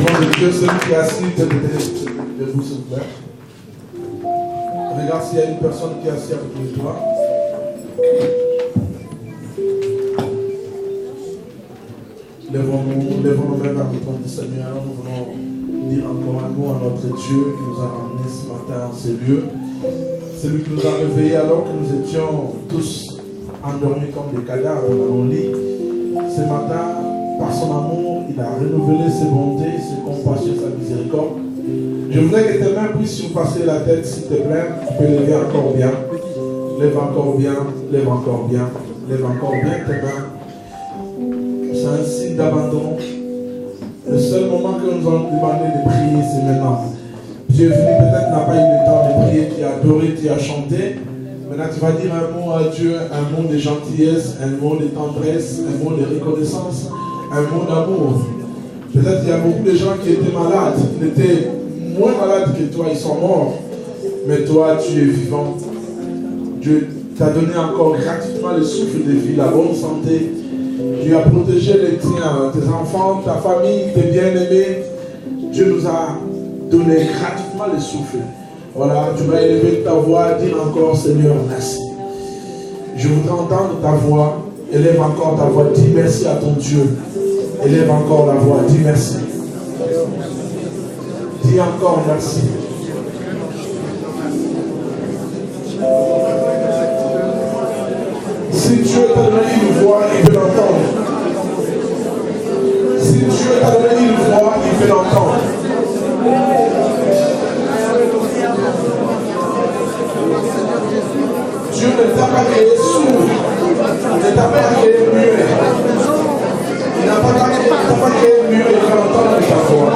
devant de Dieu, celui qui est assis, debout, s'il vous plaît. Regarde s'il y a une personne qui est assise à côté de toi. Lèvons-nous vers le trône du Seigneur. Nous voulons dire encore un mot à notre Dieu qui nous a ramenés ce matin en ces lieux. Celui qui nous a réveillés alors que nous étions tous endormis comme des cadavres dans nos lits. Ce matin, par son amour, il a renouvelé ses bontés, ses compassions, sa miséricorde. Je voudrais que tes mains puissent surpasser la tête, s'il te plaît. Tu peux lever encore bien. Lève encore bien, lève encore bien, lève encore bien tes mains. C'est un signe d'abandon. Le seul moment que nous avons demandé de prier, c'est maintenant. Dieu peut-être n'a pas eu le temps de prier, tu as adoré, tu as chanté. Maintenant, tu vas dire un mot à Dieu, un mot de gentillesse, un mot de tendresse, un mot de reconnaissance, un mot d'amour. Peut-être qu'il y a beaucoup de gens qui étaient malades, qui étaient moins malades que toi, ils sont morts. Mais toi, tu es vivant. Dieu t'a donné encore gratuitement le souffle de vie, la bonne santé. Dieu a protégé les tiens, tes enfants, ta famille, tes bien-aimés. Dieu nous a donné gratuitement le souffle. Voilà, tu vas élever ta voix, dire encore Seigneur, merci. Je voudrais entendre ta voix. Élève encore ta voix, dis merci à ton Dieu. Élève encore la voix, dis merci. Dis encore merci. Si Dieu t'a donné une voix, il peut l'entendre. Si Dieu t'a donné une voix, il peut l'entendre. Dieu ne t'a pas créé sourd, il ne t'a pas créé muet. Il n'a pas créé muet, il peut entendre ta voix.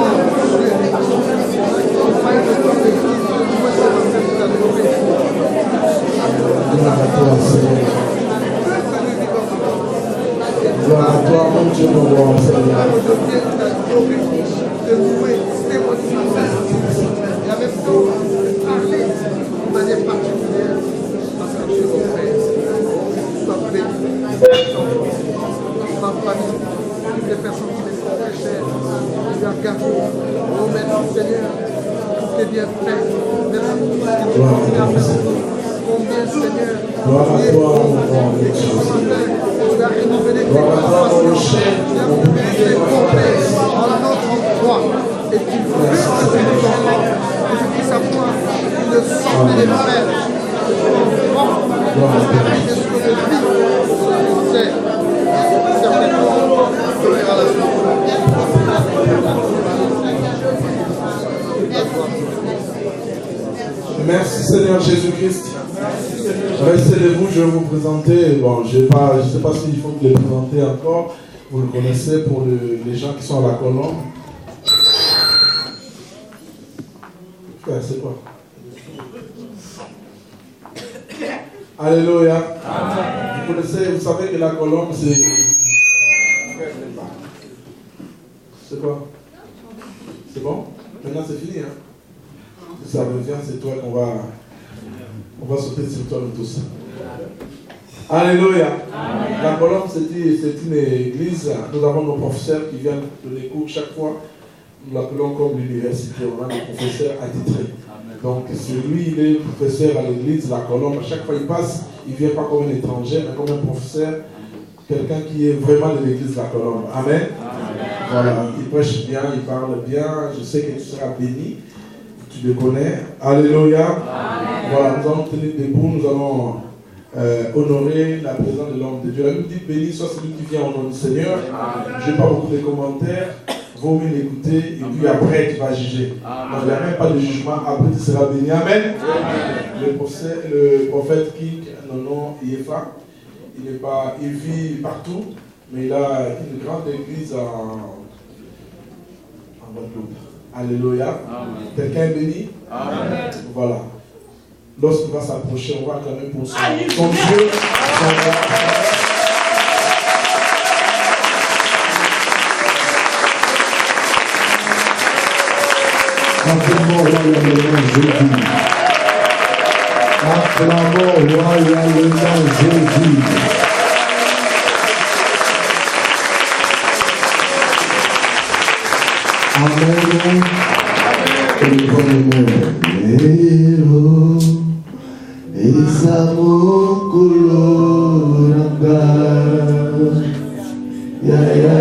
Gloire à toi, Seigneur. Gloire à toi, mon Dieu, mon roi, Seigneur. Ma famille, toutes les personnes qui me protégeaient, tu as gardé. Oh, merci Seigneur, tout est bien fait. Merci pour tout ce que tu continues à faire. Combien Seigneur, tu es bon. Tu as renouvelé tes compassions, tu as renouvelé tes promesses en notre foi. Et tu veux que tu nous entends, que tu puisses avoir une sorte de frère. Est-ce que je vis? C'est certainement de la Merci Seigneur Jésus-Christ. Restez debout, je vais vous présenter. Bon, je ne sais pas s'il faut le présenter encore. Vous le connaissez pour les gens qui sont à la colombe. C'est quoi? Alléluia. Vous connaissez, vous savez que la colombe, c'est... C'est quoi? C'est bon? Maintenant, c'est fini, hein? Si ça revient, c'est toi on va sauter sur toi nous tous. Alléluia. La colombe, c'est une église. Nous avons nos professeurs qui viennent donner cours chaque fois. Nous l'appelons comme l'université. On a des professeurs attitrés. Donc, lui, il est professeur à l'église, la colombe. À chaque fois qu'il passe, il ne vient pas comme un étranger, mais comme un professeur, quelqu'un qui est vraiment de l'église de la colombe. Amen. Voilà, il prêche bien, il parle bien. Je sais que tu seras béni. Tu le connais. Alléluia. Amen. Voilà, nous allons tenir debout, nous allons honorer la présence de l'homme de Dieu. La Bible dit béni soit celui qui vient au nom du Seigneur. Je n'ai pas beaucoup de commentaires. Vaut mieux l'écouter et puis après tu vas juger. Donc il n'y a même pas de jugement, après tu seras béni. Amen. Le prophète King, Nono Yefa, il vit partout, mais il a une grande église en Guadeloupe. Alléluia. Quelqu'un est béni? Amen. Voilà. Lorsqu'il va s'approcher, on va acclamer pour son Dieu, son roi. Acclamons royalement Jésus. Acclamons royalement Jésus. Amen. Lelo isamukuluranga ya ya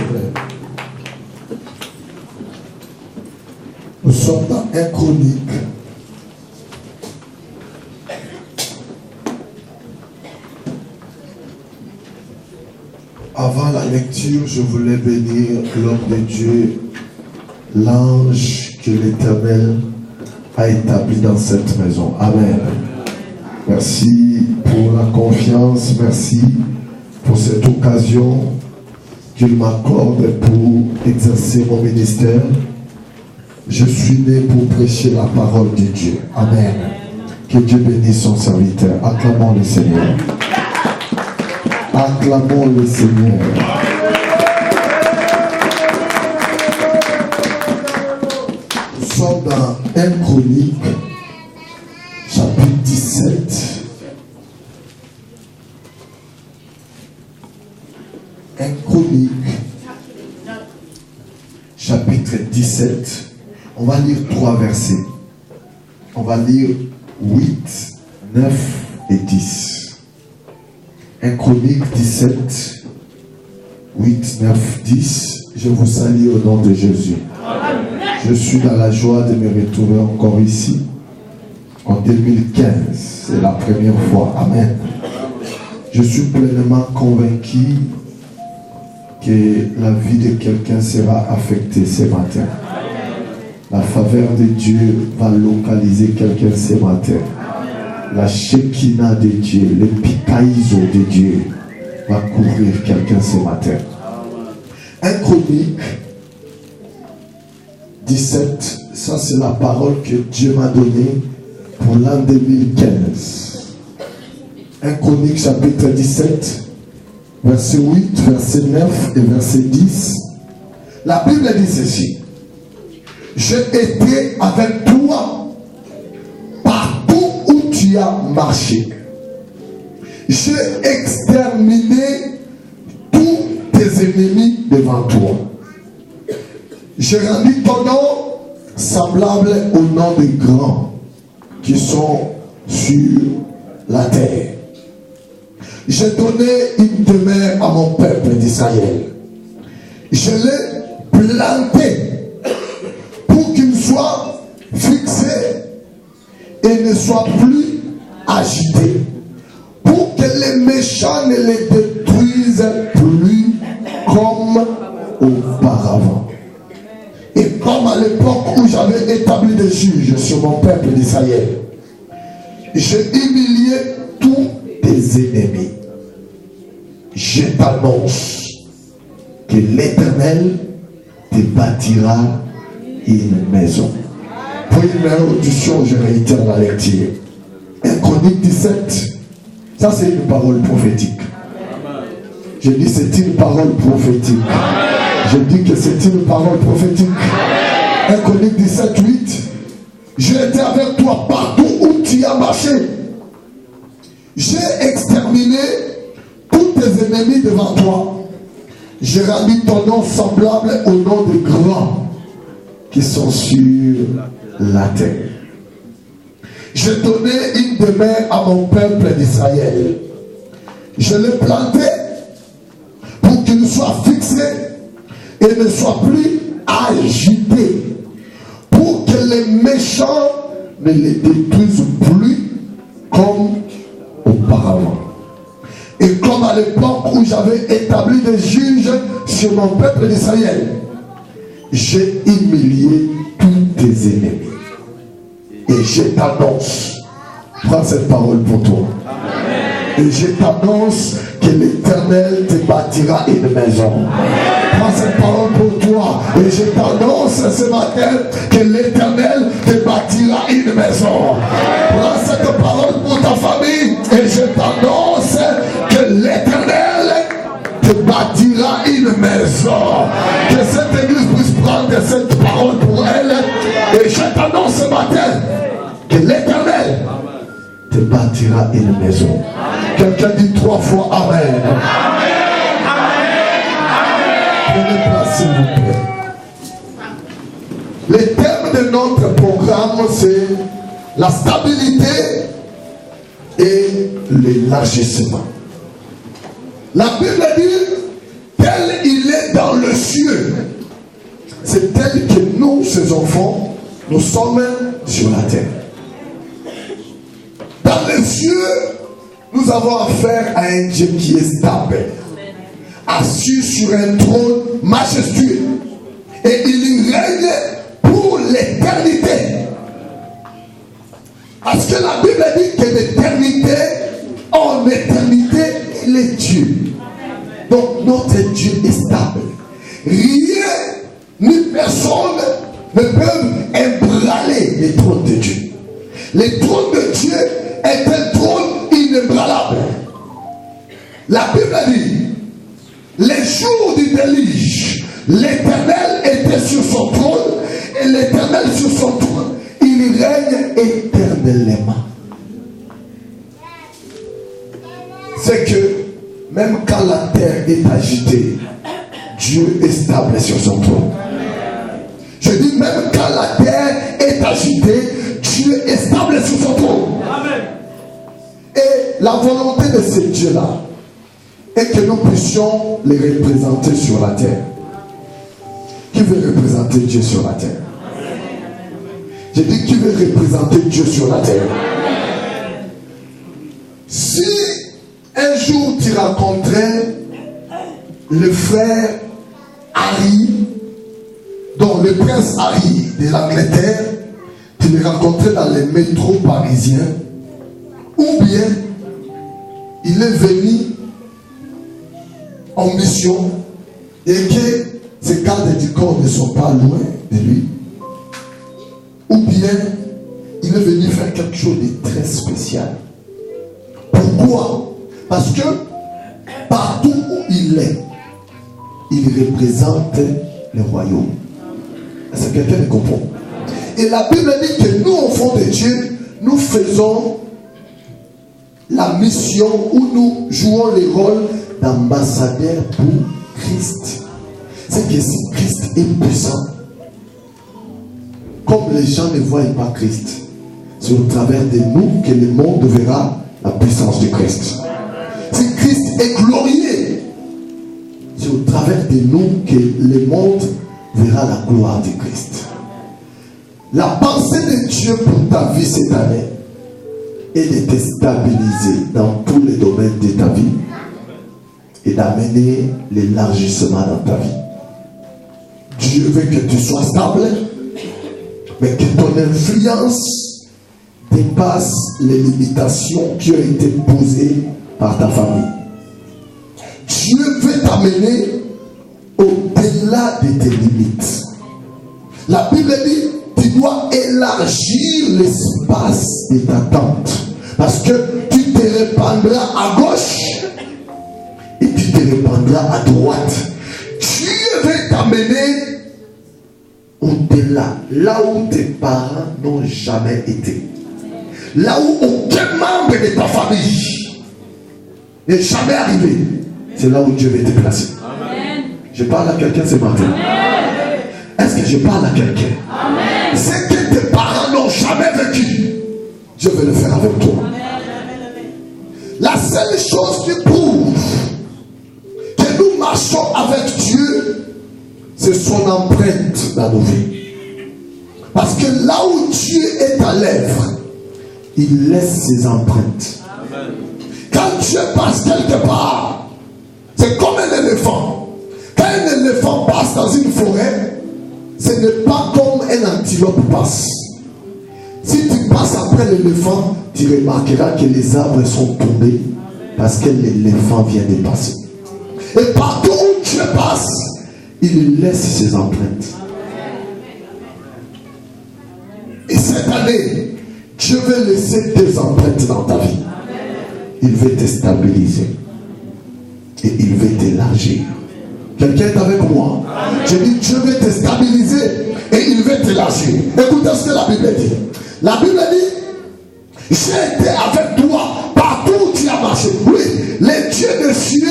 vous plaît. Nous sommes dans 1 Chronique. Avant la lecture, je voulais bénir l'homme de Dieu, l'ange que l'Éternel a établi dans cette maison. Amen. Merci pour la confiance, merci pour cette occasion qu'il m'accorde pour exercer mon ministère. Je suis né pour prêcher la parole de Dieu. Amen. Que Dieu bénisse son serviteur. Acclamons le Seigneur. Acclamons le Seigneur. Nous sommes dans 1 Chronique, chapitre 17. 1 Chronique, chapitre 17. On va lire 3 versets. On va lire 8, 9 et 10. 1 Chronique 17, 8, 9, 10. Je vous salue au nom de Jésus. Je suis dans la joie de me retrouver encore ici. En 2015, c'est la première fois. Amen. Je suis pleinement convaincu que la vie de quelqu'un sera affectée ce matin. La faveur de Dieu va localiser quelqu'un ce matin. La Shekinah de Dieu, le Pikaïzo de Dieu va couvrir quelqu'un ce matin. 1 Chronique 17, ça c'est la parole que Dieu m'a donnée pour l'an 2015. 1 Chronique chapitre 17, verset 8, verset 9 et verset 10. La Bible dit ceci. J'ai été avec toi partout où tu as marché. J'ai exterminé tous tes ennemis devant toi. J'ai rendu ton nom semblable au nom des grands qui sont sur la terre. J'ai donné une demeure à mon peuple d'Israël. Je l'ai planté pour qu'il soit fixé et ne soit plus agité, pour que les méchants ne les détruisent plus comme auparavant. Et comme à l'époque où j'avais établi des juges sur mon peuple d'Israël, j'ai humilié tous tes ennemis. Je t'annonce que l'Éternel te bâtira une maison. Pour une meilleure audition, je réitère la lecture. 1 Chronique 17, ça c'est une parole prophétique. Je dis c'est une parole prophétique. Je dis que c'est une parole prophétique. 1 Chronique 17, 8. J'ai été avec toi partout où tu as marché. J'ai exterminé tous tes ennemis devant toi. J'ai rendu ton nom semblable au nom des grands qui sont sur la terre. J'ai donné une demeure à mon peuple d'Israël. Je l'ai planté pour qu'il soit fixé et ne soit plus agité, pour que les méchants ne les détruisent plus comme auparavant. Et comme à l'époque où j'avais établi des juges sur mon peuple d'Israël, j'ai humilié tous tes ennemis. Et je t'annonce, prends cette parole pour toi. Amen. Et je t'annonce que l'Éternel te bâtira une maison. Amen. Prends cette parole pour toi. Et je t'annonce ce matin que l'Éternel te bâtira une maison. Amen. Prends cette parole pour ta famille. Et je t'annonce que l'Éternel te bâtira une maison. Que cette église puisse prendre cette parole pour elle. Et je t'annonce ce matin que l'Éternel te bâtira une maison. Quelqu'un dit 3 fois Amen. Prenez place s'il vous plaît. Le thème de notre programme c'est la stabilité et l'élargissement. La Bible dit tel il est dans le ses enfants, nous sommes sur la terre. Dans les cieux, nous avons affaire à un Dieu qui est stable, assis sur un trône majestueux. Et il règne pour l'éternité. Parce que la Bible dit que l'éternité, en éternité, il est Dieu. Donc notre Dieu est stable. Rien ni personne ne peuvent ébranler le trône de Dieu. Le trône de Dieu est un trône inébranlable. La Bible dit, les jours du déluge, l'Éternel était sur son trône, et l'Éternel sur son trône, il règne éternellement. C'est que même quand la terre est agitée, Dieu est stable sur son trône. Je dis même quand la terre est agitée, Dieu est stable sur son trône. Et la volonté de ce Dieu-là est que nous puissions les représenter sur la terre. Qui veut représenter Dieu sur la terre? J'ai dit qui veut représenter Dieu sur la terre? Si un jour tu rencontrais le frère Harry, dont le prince Harry de l'Angleterre, tu le rencontrais dans les métros parisiens, ou bien il est venu en mission et que ses gardes du corps ne sont pas loin de lui, ou bien il est venu faire quelque chose de très spécial. Pourquoi? Parce que partout où il est, il représente le royaume. Est-ce que quelqu'un me comprend? Et la Bible dit que nous, enfants de Dieu, nous faisons la mission où nous jouons le rôle d'ambassadeur pour Christ. C'est que si Christ est puissant, comme les gens ne voient pas Christ, c'est au travers de nous que le monde verra la puissance de Christ. Si Christ est glorieux, c'est au travers de nous que le monde verra la gloire de Christ. La pensée de Dieu pour ta vie cette année est de te stabiliser dans tous les domaines de ta vie et d'amener l'élargissement dans ta vie. Dieu veut que tu sois stable, mais que ton influence dépasse les limitations qui ont été posées par ta famille. Dieu veut t'amener au-delà de tes limites. La Bible dit, tu dois élargir l'espace de ta tente. Parce que tu te répandras à gauche et tu te répandras à droite. Dieu veut t'amener au-delà, là où tes parents n'ont jamais été. Là où aucun membre de ta famille n'est jamais arrivé. C'est là où Dieu veut te placer. Amen. Je parle à quelqu'un ce matin. Amen. Est-ce que je parle à quelqu'un? C'est que tes parents n'ont jamais vécu. Dieu veut le faire avec toi. Amen. La seule chose qui prouve que nous marchons avec Dieu, c'est son empreinte dans nos vies. Parce que là où Dieu est à l'œuvre, il laisse ses empreintes. Amen. Quand Dieu passe quelque part, c'est comme un éléphant. Quand un éléphant passe dans une forêt, ce n'est pas comme un antilope passe. Si tu passes après l'éléphant, tu remarqueras que les arbres sont tombés parce que l'éléphant vient de passer. Et partout où Dieu passe, il laisse ses empreintes. Et cette année, Dieu veut laisser tes empreintes dans ta vie. Il veut te stabiliser. Et il veut t'élargir. Quelqu'un est avec moi? Je dis, Dieu veut te stabiliser et il veut t'élargir. Écoutez ce que la Bible dit. La Bible dit, j'ai été avec toi partout où tu as marché. Oui, le Dieu des cieux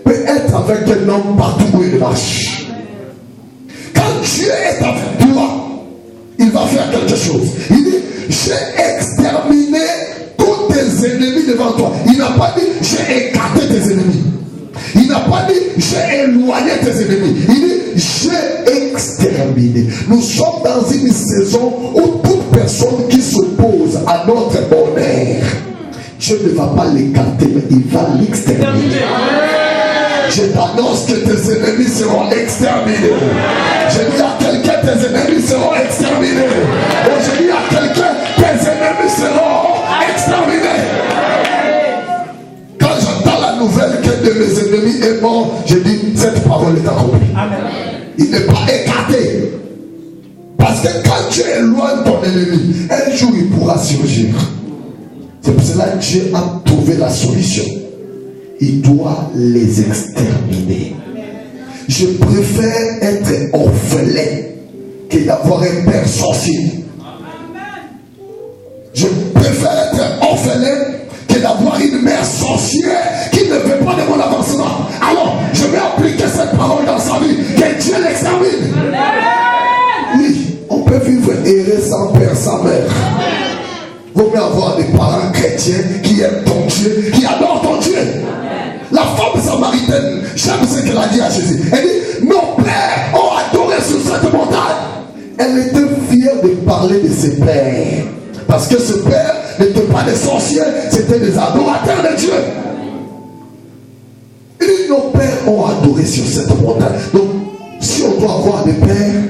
peut être avec un homme partout où il marche. Quand Dieu est avec toi, il va faire quelque chose. Il dit, j'ai exterminé tous tes ennemis devant toi. Il n'a pas dit, j'ai écarté tes ennemis. Il n'a pas dit, j'ai éloigné tes ennemis. Il dit, j'ai exterminé. exterminer. Nous sommes dans une saison où toute personne qui s'oppose à notre bonheur, Dieu ne va pas l'écarter, mais il va l'exterminer. Je t'annonce que tes ennemis seront exterminés. Je dis à quelqu'un, tes ennemis seront exterminés. Et je dis à quelqu'un, tes ennemis seront exterminés. Quand j'entends la nouvelle qu'un de mes ennemis est mort, je dis, cette parole est accomplie. Il n'est pas écarté. Parce que quand tu éloignes ton ennemi, un jour il pourra surgir. C'est pour cela que Dieu a trouvé la solution. Il doit les exterminer. Je préfère être orphelin que d'avoir un père sorcier. Je préfère être orphelin que d'avoir une mère sorcière qui ne veut pas de mon avancement. Alors, je vais appliquer cette parole dans sa vie. Que Dieu l'extermine. Oui, on peut vivre erré sans père, sans mère. Vaut mieux avoir des parents chrétiens qui aiment ton Dieu, qui adorent ton Dieu. La femme samaritaine, j'aime ce qu'elle a dit à Jésus. Elle dit, nos pères ont adoré sur cette montagne. Elle était fière de parler de ses pères. Parce que ce père n'était pas des sorciers, c'était des adorateurs de Dieu. Et nos pères ont adoré sur cette montagne. Donc, si on doit avoir des pères,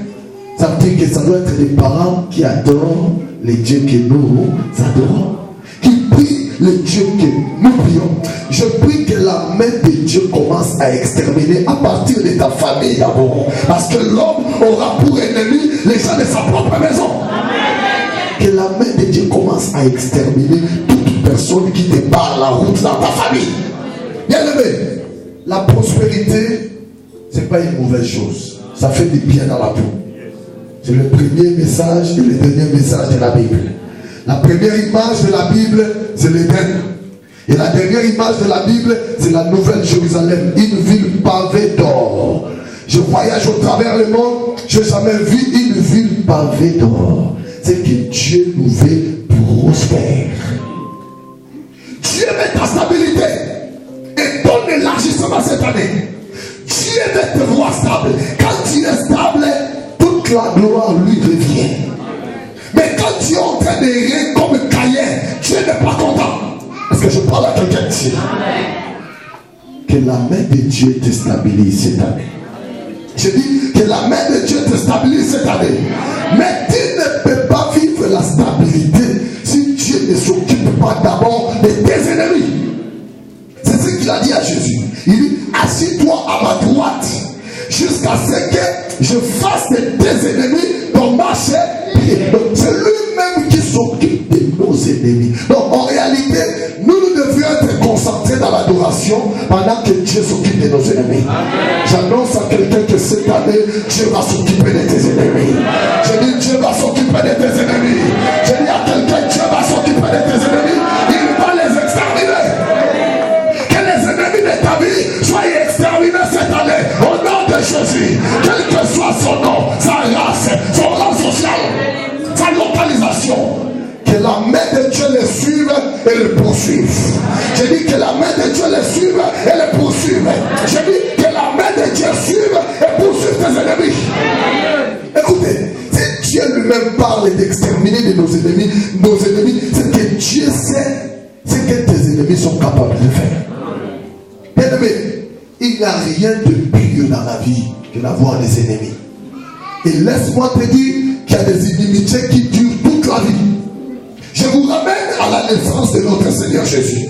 ça veut dire que ça doit être des parents qui adorent les dieux que nous adorons, qui prient les dieux que nous prions. Je prie que la main de Dieu commence à exterminer à partir de ta famille d'abord. Parce que l'homme aura pour ennemi les gens de sa propre maison. Que la main de Dieu commence à exterminer toute personne qui te barre la route dans ta famille. Bien aimé, la prospérité, ce n'est pas une mauvaise chose. Ça fait du bien dans la peau. C'est le premier message et le dernier message de la Bible. La première image de la Bible, c'est l'Éden. Et la dernière image de la Bible, c'est la Nouvelle Jérusalem, une ville pavée d'or. Je voyage au travers le monde, je n'ai jamais vu une ville pavée d'or. C'est que Dieu nous veut prospère. Dieu veut ta stabilité et ton élargissement cette année. Dieu veut te voir stable. Quand tu es stable, toute la gloire lui revient. Mais quand tu es en train de rire comme Caïn, Dieu n'est pas content. Est-ce que je parle à quelqu'un ici? Que la main de Dieu te stabilise cette année. Je dis que la main de Dieu te stabilise cette année. Mais tu ne peux pas vivre la stabilité si Dieu ne s'occupe pas d'abord de tes ennemis. C'est ce qu'il a dit à Jésus. Il dit, assis-toi à ma droite jusqu'à ce que je fasse de tes ennemis ton marché. C'est lui-même qui s'occupe de nos ennemis. Donc en réalité, nous devions être concentrés dans l'adoration pendant que Dieu s'occupe de nos ennemis. J'annonce à quelqu'un que cette année, Dieu va s'occuper de tes ennemis. Je dis, Dieu va s'occuper de tes ennemis. Je dis à quelqu'un, Dieu va s'occuper de tes ennemis. Il va les exterminer. Que les ennemis de ta vie soient exterminés cette année. Au nom de Jésus, quel que soit son nom, sa race, son rang social, sa localisation, que la main de Dieu les suive et les poursuive. Je dis que la main de Dieu les suive et les poursuive. Je dis que la main de Dieu suive et poursuive tes ennemis. Écoutez, si Dieu lui-même parle d'exterminer de nos ennemis, c'est que Dieu sait ce que tes ennemis sont capables de faire. Bien aimé, il n'y a rien de pire dans la vie que d'avoir des ennemis. Et laisse-moi te dire qu'il y a des inimitiés qui durent toute la vie. Je vous ramène à la naissance de notre Seigneur Jésus.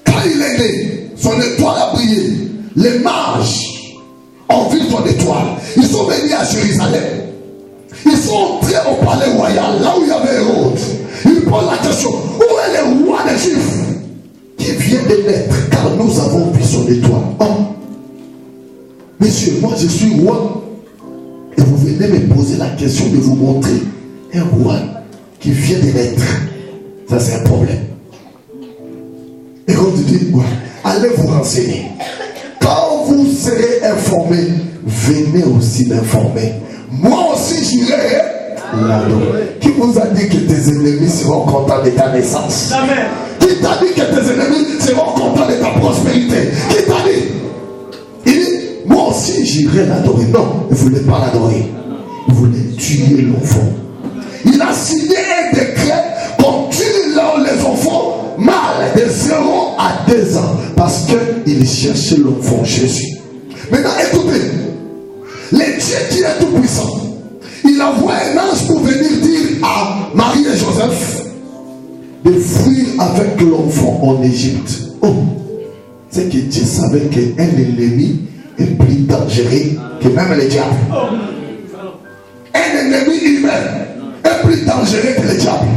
Quand il est né, son étoile a brillé. Les mages ont vu son étoile. Ils sont venus à Jérusalem. Ils sont entrés au palais royal, là où il y avait Hérode. Ils posent la question, où est le roi des Juifs qui vient de naître, car nous avons vu son étoile. Oh, monsieur, moi je suis roi. Et vous venez me poser la question de vous montrer un roi qui vient de naître. Ça, c'est un problème. Et on te dit, ouais, allez vous renseigner. Quand vous serez informé, venez aussi m'informer. Moi aussi, j'irai là-dedans. Qui vous a dit que tes ennemis seront contents de ta naissance? Amen. Qui t'a dit que tes ennemis seront contents de ta prospérité? Qui t'a dit? Il dit, moi aussi, désirait l'adorer. Non, il ne voulait pas l'adorer. Il voulait tuer l'enfant. Il a signé un décret qu'on tue les enfants mâles de 0 à 2 ans parce qu'il cherchait l'enfant Jésus. Maintenant, écoutez, le Dieu qui est tout puissant, il envoie un ange pour venir dire à Marie et Joseph de fuir avec l'enfant en Égypte. Oh, c'est que Dieu savait qu'un ennemi est plus dangereux que même le diable. Un ennemi humain est plus dangereux que le diable.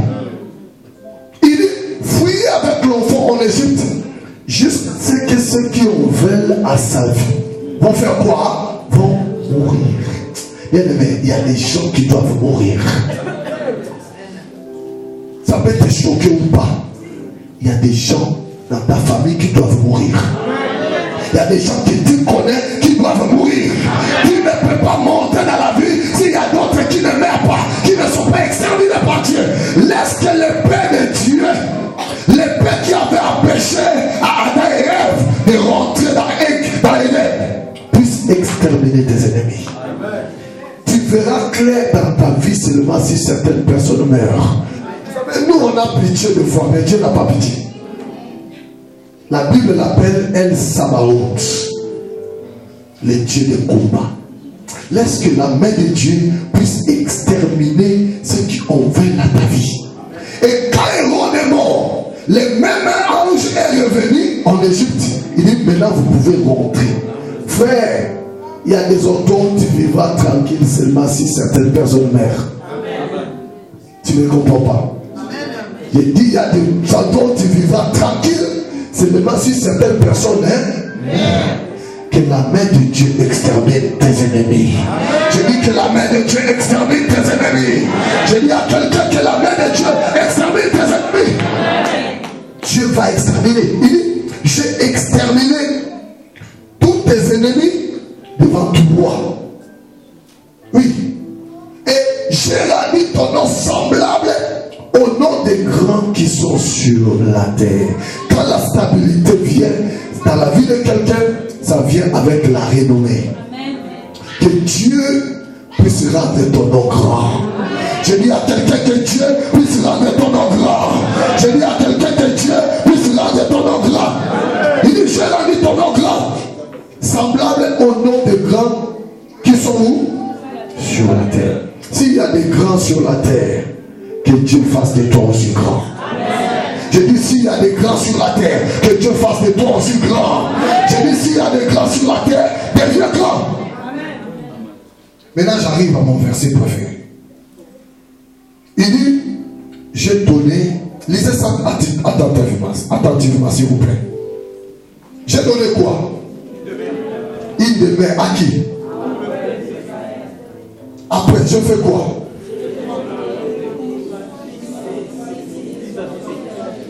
Il dit fuir avec l'enfant en Égypte jusqu'à ce que ceux qui en veulent à sa vie vont faire quoi? Vont mourir. Bien aimé, il y a des gens qui doivent mourir. Ça peut te choquer ou pas. Il y a des gens dans ta famille qui doivent mourir. Il y a des gens que tu connais qui doivent mourir. Tu ne peux pas monter dans la vie s'il y a d'autres qui ne meurent pas, qui ne sont pas exterminés par Dieu. Laisse que l'épée de Dieu, l'épée qui avait empêché à Adam et Ève de rentrer dans l'Éden, puisse exterminer tes ennemis. Tu verras clair dans ta vie seulement si certaines personnes meurent. Nous on a pitié de foi, mais Dieu n'a pas pitié. La Bible l'appelle El Sabaoth, le Dieu de combat. Laisse que la main de Dieu puisse exterminer ceux qui en veulent à ta vie. Et quand Hérode est mort, le même ange est revenu en Égypte. Il dit maintenant vous pouvez rentrer. Frère, il y a des endroits où tu vivras tranquille seulement si certaines personnes meurent. Tu ne comprends pas. Je dis il y a des endroits où tu vivras tranquille seulement si certaines personnes meurent. Que la main de Dieu extermine tes ennemis. Je dis que la main de Dieu extermine tes ennemis. Je dis à quelqu'un que la main de Dieu extermine tes ennemis. Dieu va exterminer. Il dit, j'ai exterminé tous tes ennemis devant toi. Oui. Et j'ai rendu ton nom semblable au nom des grands qui sont sur la terre. Quand la stabilité vient dans la vie de quelqu'un, ça vient avec la renommée. Que Dieu puisse rendre ton nom grand. Je dis à quelqu'un que Dieu puisse rendre ton nom grand. Je dis à quelqu'un que Dieu puisse rendre ton nom grand. Il dit, j'ai rendu ton nom grand, semblable au nom des grands qui sont où? Sur la terre. S'il y a des grands sur la terre, que Dieu fasse de toi aussi grand. Je dis s'il y a des grands sur la terre, que Dieu fasse de toi aussi grand. Je dis s'il y a des grands sur la terre, deviens grand. Maintenant j'arrive à mon verset préféré. Il dit, j'ai donné, lisez ça attentivement s'il vous plaît. J'ai donné quoi? Une demeure à qui? Après je fais quoi?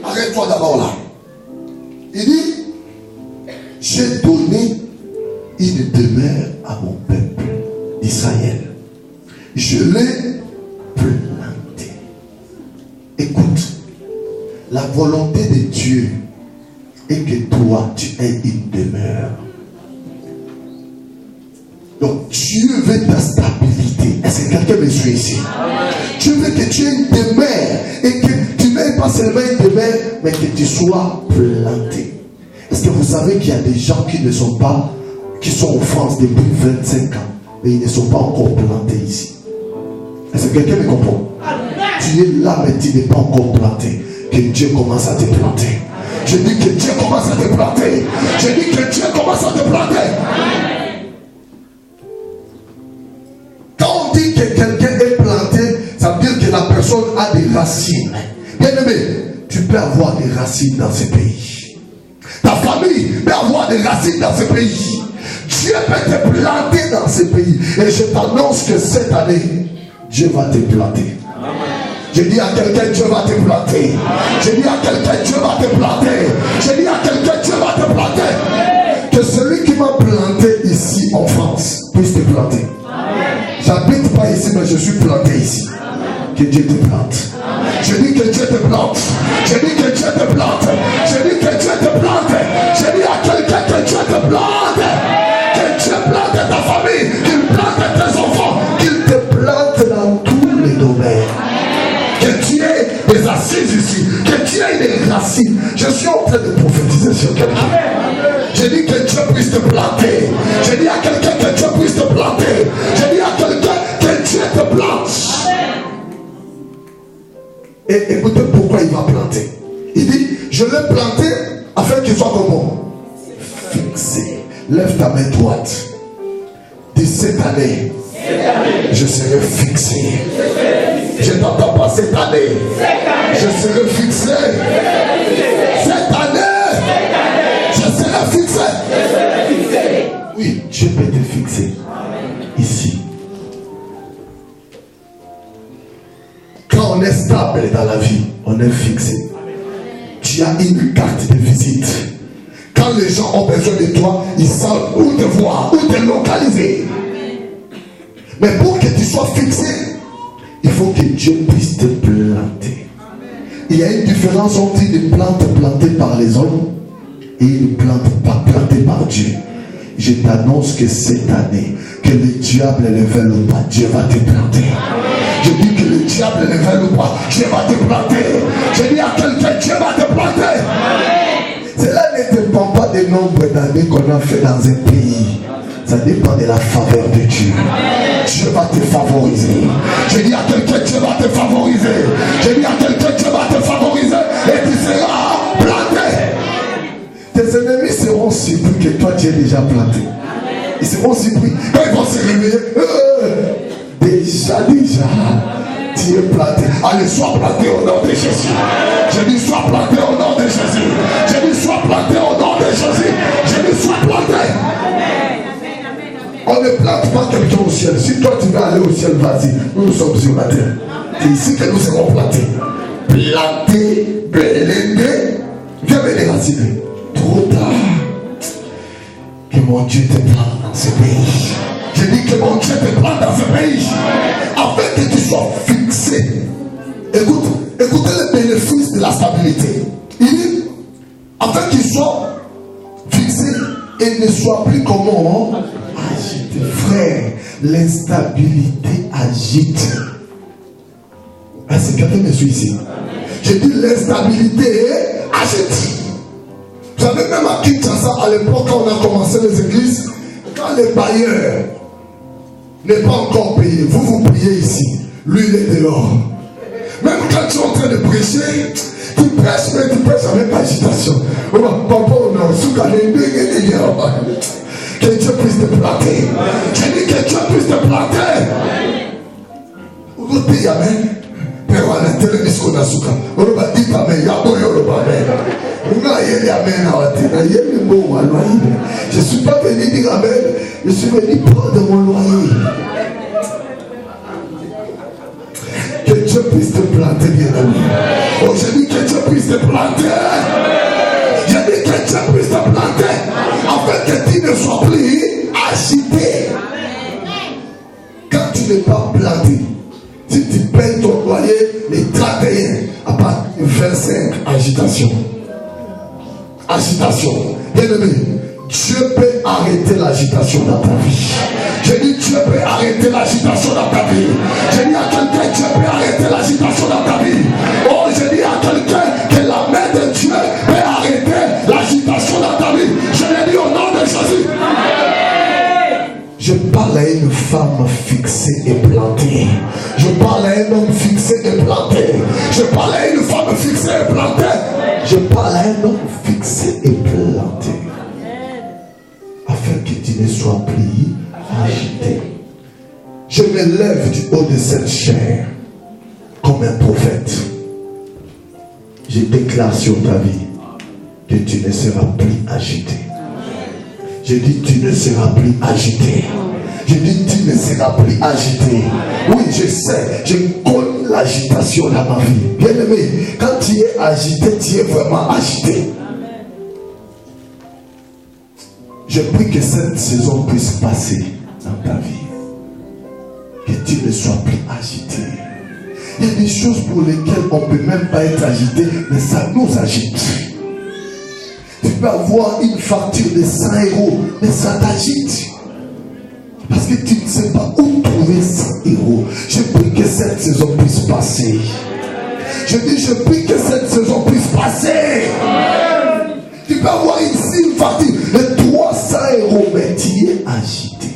Arrête-toi d'abord là. Il dit, j'ai donné une demeure à mon peuple d'Israël. Je l'ai planté. Écoute, la volonté de Dieu est que toi, tu aies une demeure. Donc Dieu veut ta stabilité. Est-ce que quelqu'un me suit ici? Dieu veut que tu aies une demeure et que tu n'aies pas seulement une demeure, mais que tu sois planté. Est-ce que vous savez qu'il y a des gens qui ne sont pas, qui sont en France depuis 25 ans, mais ils ne sont pas encore plantés ici? Est-ce que quelqu'un me comprend? Tu es là, mais tu n'es pas encore planté. Que Dieu commence à te planter. Je dis que Dieu commence à te planter. Je dis que Dieu commence à te planter. Quand on dit que quelqu'un est planté, ça veut dire que la personne a des racines. Bien aimé, tu peux avoir des racines dans ce pays. Ta famille peut avoir des racines dans ce pays. Dieu peut te planter dans ce pays. Et je t'annonce que cette année, Dieu va te planter. Je dis à quelqu'un, Dieu va te planter. Je dis à quelqu'un, Dieu va te planter. Je dis à quelqu'un, Dieu va te planter. Que celui qui m'a planté ici en France puisse te planter. J'habite pas ici, mais je suis planté ici. Que Dieu te plante. Je dis que Dieu te plante. Je dis que Dieu te plante. Je dis que Dieu te plante. Je dis à quelqu'un que Dieu te plante. Que Dieu plante ta famille. train de prophétiser sur quelqu'un. J'ai dit que Dieu puisse te planter. J'ai dit à quelqu'un que Dieu puisse te planter. J'ai dit à quelqu'un que Dieu te plante. Et écoutez pourquoi il va planter. Il dit, je l'ai planté afin qu'il soit comment? Fixé. Lève ta main droite. Dis cette année, je serai fixé. Je n'entends pas cette année. Je serai fixé. Cette année, je serai fixé. Oui, Dieu peut te fixer. Ici. Quand on est stable dans la vie, on est fixé. Tu as une carte de visite. Quand les gens ont besoin de toi, ils savent où te voir, où te localiser. Mais pour que tu sois fixé, il faut que Dieu puisse te planter. Il y a une différence entre une plante plantée par les hommes et une plante pas plantée par Dieu. Je t'annonce que cette année, que le diable le veuille ou pas, Dieu va te planter. Je dis que le diable le veuille ou pas, Dieu va te planter. Je dis à quelqu'un, Dieu va te planter. Cela ne dépend pas du nombre d'années qu'on a fait dans un pays. Ça dépend de la faveur de Dieu. Dieu va te favoriser. Je dis à quelqu'un, Dieu va te favoriser. Je dis à quelqu'un, Dieu va te favoriser. Et tu seras planté. Tes ennemis seront surpris que toi tu es déjà planté. Ils seront surpris. Quand ils vont se réveiller, déjà, tu es planté. Allez, sois planté au nom de Jésus. Je dis, sois planté au nom de Jésus. Je dis, sois planté au nom de Jésus. Je dis, sois planté. On ne plante pas quelqu'un au ciel. Si toi tu veux aller au ciel, vas-y. Nous sommes sur la terre. C'est ici que nous serons plantés. Plantés, blindés. Viens me déraciner. Trop tard. Que mon Dieu te plante dans ce pays. Je dis que mon Dieu te plante dans ce pays. Afin que tu sois fixé. Écoutez le bénéfice de la stabilité. Il dit, afin qu'il soit fixé et ne soit plus comment agité. Frère, l'instabilité agite. Ah, c'est quelqu'un qui me suit ici. Je dis l'instabilité agite. Vous savez, même à Kinshasa, à l'époque, quand on a commencé les églises, quand les bailleurs n'est pas encore payé, vous priez ici, lui il est dehors. Même quand tu es en train de prêcher, tu prêches, mais tu prêches avec agitation. Que Dieu puisse te planter. Je dis que Dieu puisse te planter. Vous dites amen. Pero à l'intérieur de ce qu'on a souka. On va dire amen. Je ne suis pas venu dire amen. Je suis venu prendre mon loyer. Que Dieu puisse te planter, bien aimé. Oh, je dis que Dieu puisse te planter. Je dis que Dieu puisse te planter. Afin que tu ne sois plus agité. Quand tu n'es pas planté, si tu payes ton loyer les 31, à part 25, agitation. Agitation. Bien aimé, Dieu peut arrêter l'agitation dans ta vie. Je dis Dieu peut arrêter l'agitation dans ta vie. Je dis à quelqu'un, Dieu peut arrêter l'agitation dans ta vie. Oh, je dis à quelqu'un que la main de Dieu peut arrêter l'agitation dans ta vie. Je l'ai dit au nom de Jésus. Je parle à une femme fixée et plantée. Je parle à un homme fixé et planté. Je parle à une femme fixée et plantée. Je parle à un homme fixé et planté. Afin que tu ne sois plus agité. Je me lève du haut de cette chair comme un prophète. Je déclare sur ta vie que tu ne seras plus agité. Je dis tu ne seras plus agité. Je dis tu ne seras plus agité. Oui, je sais, je connais l'agitation dans ma vie. Bien aimé, quand tu es agité, tu es vraiment agité. Je prie que cette saison puisse passer dans ta vie. Que tu ne sois plus agité. Il y a des choses pour lesquelles on ne peut même pas être agité, mais ça nous agite. Tu peux avoir une facture de 100 €, mais ça t'agite. Parce que tu ne sais pas où trouver 100 €. Je prie que cette saison puisse passer. Je dis, je prie que cette saison puisse passer. peux avoir ici une facture de 300 €, mais tu es agité.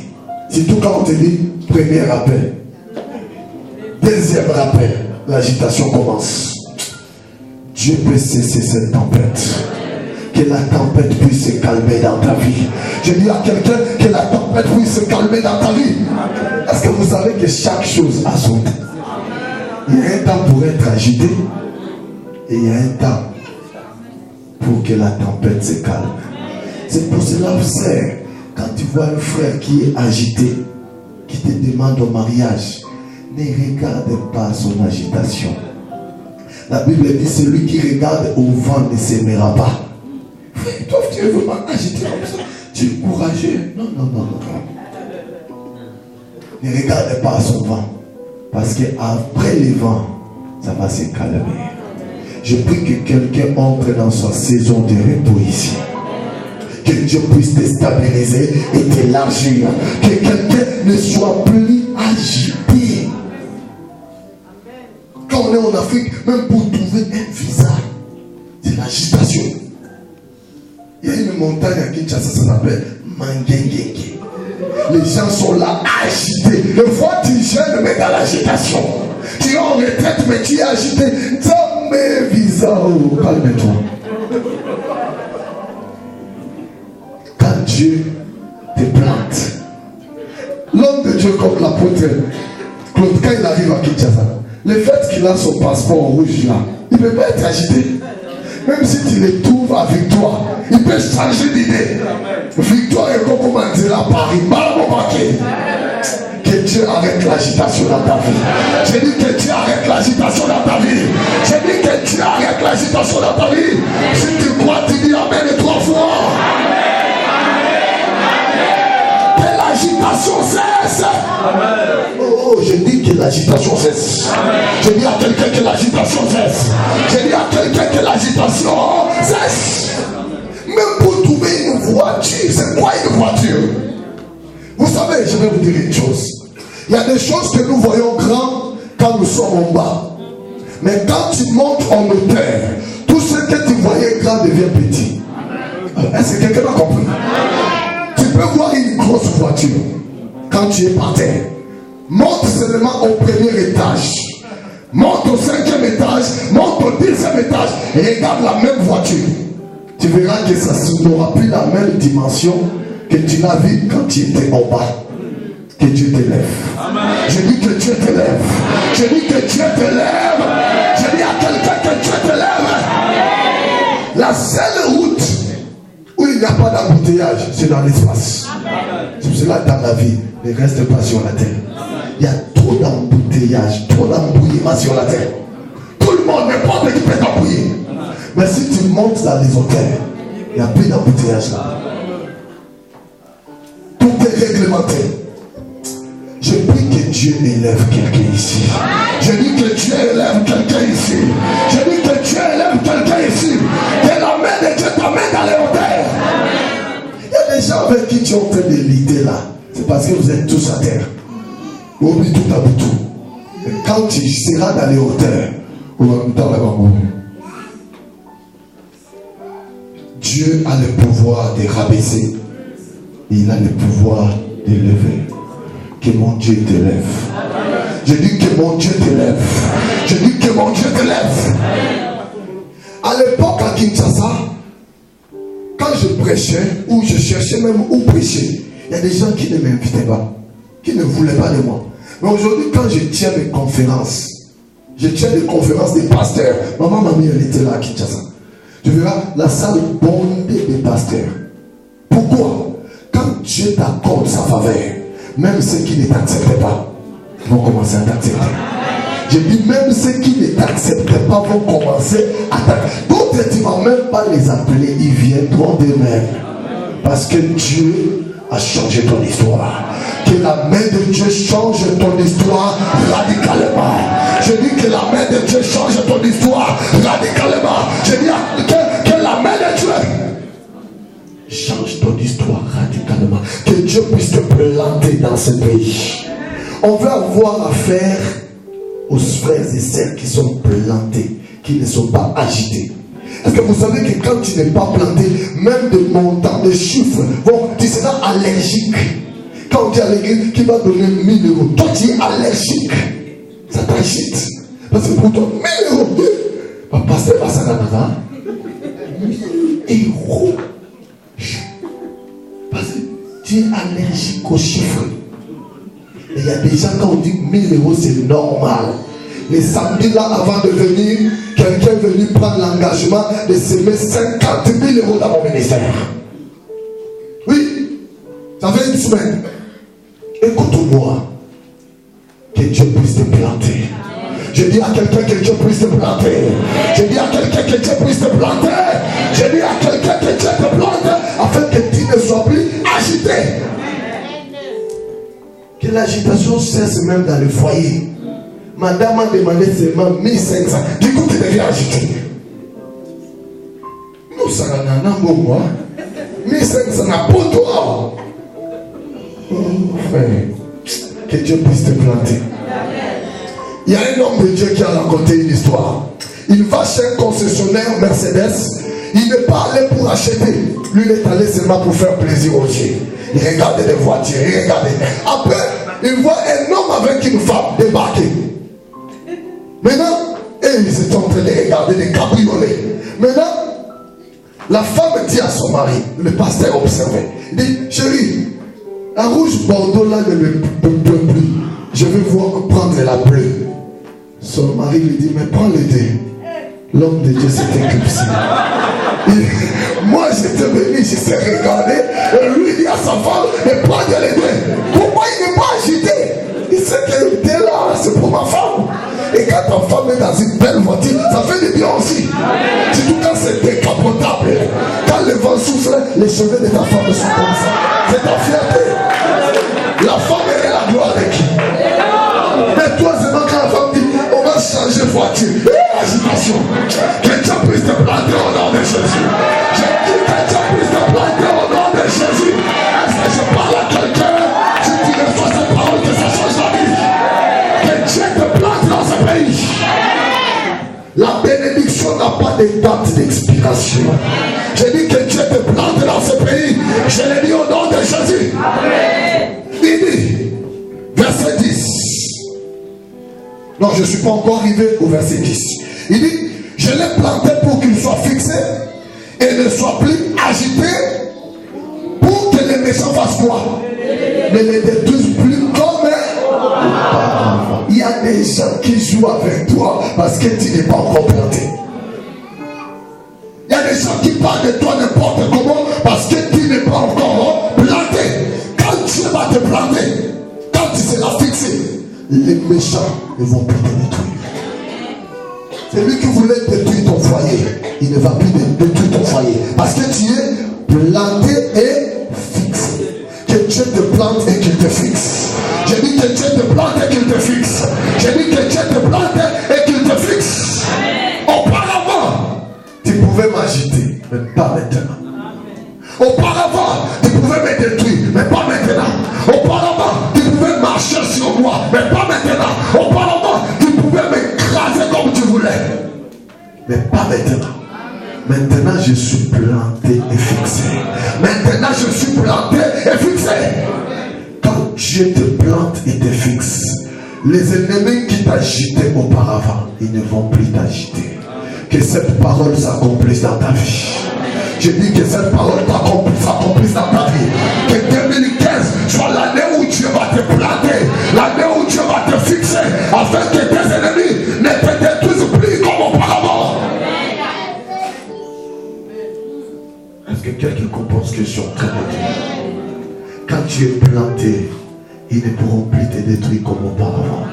Surtout quand on te dit premier rappel, deuxième rappel, l'agitation commence. Dieu peut cesser cette tempête. Que la tempête puisse se calmer dans ta vie. Je dis à quelqu'un que la tempête puisse se calmer dans ta vie. Est-ce que vous savez que chaque chose a son temps? Il y a un temps pour être agité et il y a un temps pour que la tempête se calme. C'est pour cela, frère, quand tu vois un frère qui est agité, qui te demande au mariage, ne regarde pas son agitation. La Bible dit, celui qui regarde au vent ne s'aimera pas. Frère, toi tu es vraiment agité comme ça. Tu es courageux. Non. Ne regarde pas son vent. Parce qu'après le vent, ça va se calmer. Je prie que quelqu'un entre dans sa saison de repos ici. Que Dieu puisse te stabiliser et t'élargir. Que quelqu'un ne soit plus agité. Quand on est en Afrique, même pour trouver un visa, c'est l'agitation. Il y a une montagne à Kinshasa, ça s'appelle Mangengenge. Les gens sont là agités. Le fois tu gênes, mais dans l'agitation. Tu es en retraite, mais tu es agité. Jamais visa. Calme-toi. Quand Dieu te plante, l'homme de Dieu comme l'apôtre Claude, quand il arrive à Kinshasa, le fait qu'il a son passeport rouge là, il ne peut pas être agité. Même si tu le trouves à Victoire, il peut changer d'idée. Victoire et Coco Mandela à Paris. Que Dieu arrête l'agitation dans ta vie. J'ai dit que Dieu arrête l'agitation dans ta vie. J'ai dit que Dieu arrête l'agitation dans ta vie. Si tu crois, tu dis Amen 3 fois. Que l'agitation cesse. Oh, je dis que l'agitation cesse. Je dis à quelqu'un que l'agitation cesse. Je dis à quelqu'un que l'agitation cesse. Même pour trouver une voiture, c'est quoi une voiture? Vous savez, je vais vous dire une chose. Il y a des choses que nous voyons grandes quand nous sommes en bas. Mais quand tu montes en hauteur, tout ce que tu voyais grand devient petit. Est-ce que quelqu'un a compris? Tu peux voir une grosse voiture quand tu es par terre. Monte seulement au premier étage. Monte au 5e étage. Monte au 10e étage. Et regarde la même voiture. Tu verras que ça n'aura plus la même dimension que tu l'as vu quand tu étais en bas. Que Dieu t'élève. Je dis que Dieu t'élève. Je dis que Dieu t'élève. Je dis à quelqu'un que Dieu t'élève. La seule route où il n'y a pas d'embouteillage, c'est dans l'espace. C'est pour cela que dans la vie, ne reste pas sur la terre. Il y a trop d'embouteillage, trop d'embouillement sur la terre. Tout le monde, n'importe qui peut t'embouiller. Mais si tu montes dans les hauteurs, il n'y a plus d'embouteillage là. Tout est réglementé. Je prie que Dieu élève quelqu'un ici. Je dis que Dieu élève quelqu'un ici. Je dis que Dieu élève quelqu'un ici. Que la main de Dieu t'amène dans les hauteurs. Il y a des gens avec qui tu es en train de l'idée là. C'est parce que vous êtes tous à terre. Oublie tout à bout tout. Et quand tu seras dans les hauteurs, on va dans la bambou. Dieu a le pouvoir de rabaisser. Il a le pouvoir de lever. Que mon Dieu t'élève. Je dis que mon Dieu t'élève. Je dis que mon Dieu t'élève. À l'époque à Kinshasa, quand je prêchais, ou je cherchais même où prêcher, il y a des gens qui ne m'invitaient pas, qui ne voulaient pas de moi. Mais aujourd'hui, quand je tiens des conférences, je tiens des conférences des pasteurs. Maman, mamie, elle était là à Kinshasa. Tu verras la salle bondée des pasteurs. Pourquoi? Quand Dieu t'accorde sa faveur, même ceux qui ne t'acceptent pas vont commencer à t'accepter. Je dis même ceux qui ne t'acceptent pas vont commencer à t'accepter. D'autres, tu ne vas même pas les appeler, ils viendront d'eux-mêmes. Parce que Dieu a changé ton histoire. Que la main de Dieu change ton histoire radicalement. Je dis que la main de Dieu change ton histoire radicalement. Je dis que la main de Dieu change ton histoire radicalement. Que Dieu puisse te planter dans ce pays. On veut avoir affaire aux frères et sœurs qui sont plantés, qui ne sont pas agités. Est-ce que vous savez que quand tu n'es pas planté, même des montants, des chiffres, bon, tu seras allergique. Quand on dit à l'église qui va donner 1000 euros, toi tu es allergique. Ça t'agite. Parce que pour toi, 1000 euros, pasteur Basanana, héros. Parce que tu es allergique aux chiffres. Et il y a des gens, quand on dit 1000 euros, c'est normal. Les samedis là, avant de venir, quelqu'un est venu prendre l'engagement de semer 50 000 euros dans mon ministère. Oui, ça fait une semaine. Écoute-moi. Que Dieu puisse te planter. Je dis à quelqu'un que Dieu puisse te planter. Je dis à quelqu'un que Dieu puisse te planter. Je dis à quelqu'un que Dieu te plante afin que tu ne sois plus agité. Que l'agitation cesse même dans le foyer. Madame m'a demandé seulement 1500. Du coup, tu deviens agité. Nous, ça n'a pas moi. 1500 n'a pas toi. Que Dieu puisse te planter. Il y a un homme de Dieu qui a raconté une histoire. Il va chez un concessionnaire Mercedes. Il n'est pas allé pour acheter. Lui, il est allé seulement pour faire plaisir aux yeux. Il regardait les voitures, il regardait. Après, il voit un homme avec une femme débarquer. Maintenant, ils étaient en train de regarder les cabriolets. Maintenant, la femme dit à son mari, le pasteur observait. Il dit, chérie, la rouge Bordeaux là ne me pleut plus. Je vais voir prendre la bleue. Son mari lui dit, mais prends les deux. L'homme de Dieu s'est éclipsé. Moi j'étais venu, je s'est regardé. Et lui dit à sa femme, mais prends les deux. Pourquoi il n'est pas agité? Il sait que t'es là, c'est pour ma femme. Et quand ta femme est dans une belle voiture, ça fait du bien aussi. Surtout quand c'est décapotable. Quand le vent souffle, les cheveux de ta femme sont comme ça. C'est ta fierté. La femme est la gloire de qui? Mais toi, c'est quand la femme dit, on va changer de voiture. Agitation. Que Dieu puisse te planter au nom de Jésus. Je dis que Dieu puisse te planter au nom de Jésus. Est-ce que je parle à quelqu'un? Si tu reçois cette parole, que ça change la vie. Que Dieu te plante dans ce pays. La bénédiction n'a pas de date d'expiration. Je dis que Dieu te plante dans ce pays. Je l'ai dit au nom de Jésus. Il dit, verset 10. Non, je ne suis pas encore arrivé au verset 10. Il dit, je l'ai planté pour qu'il soit fixé et ne soit plus agité pour que les méchants fassent quoi? Ne les détruisent plus comme auparavant. Il y a des gens qui jouent avec toi parce que tu n'es pas encore planté. Il y a des gens qui parlent de toi n'importe comment parce que tu n'es pas encore planté. Quand Dieu va te planter, quand tu seras fixé, les méchants ne vont plus te détruire. C'est lui qui voulait détruire ton foyer. Il ne va plus détruire ton foyer. Parce que tu es planté et fixé. Que Dieu te plante et qu'il te fixe. J'ai dit que Dieu te plante et qu'il te fixe. J'ai dit que Dieu te plante et qu'il te fixe. Auparavant, tu pouvais m'agiter, mais pas maintenant. Auparavant, tu pouvais me détruire, mais pas maintenant. Auparavant, tu pouvais marcher sur moi, mais pas maintenant. Auparavant, tu pouvais m'écraser comme tu voulais, mais pas maintenant. Maintenant, je suis planté et fixé. Maintenant, je suis planté et fixé. Quand Dieu te plante et te fixe, les ennemis qui t'agitaient auparavant, ils ne vont plus t'agiter. Que cette parole s'accomplisse dans ta vie. Je dis que cette parole s'accomplisse dans ta vie. Que 2015 soit l'année où Dieu va te planter, l'année où Dieu va te fixer, afin que tes ennemis ne te détruisent plus comme auparavant. Est-ce que quelqu'un comprend ce que je suis en train de dire? Quand tu es planté, ils ne pourront plus te détruire comme auparavant.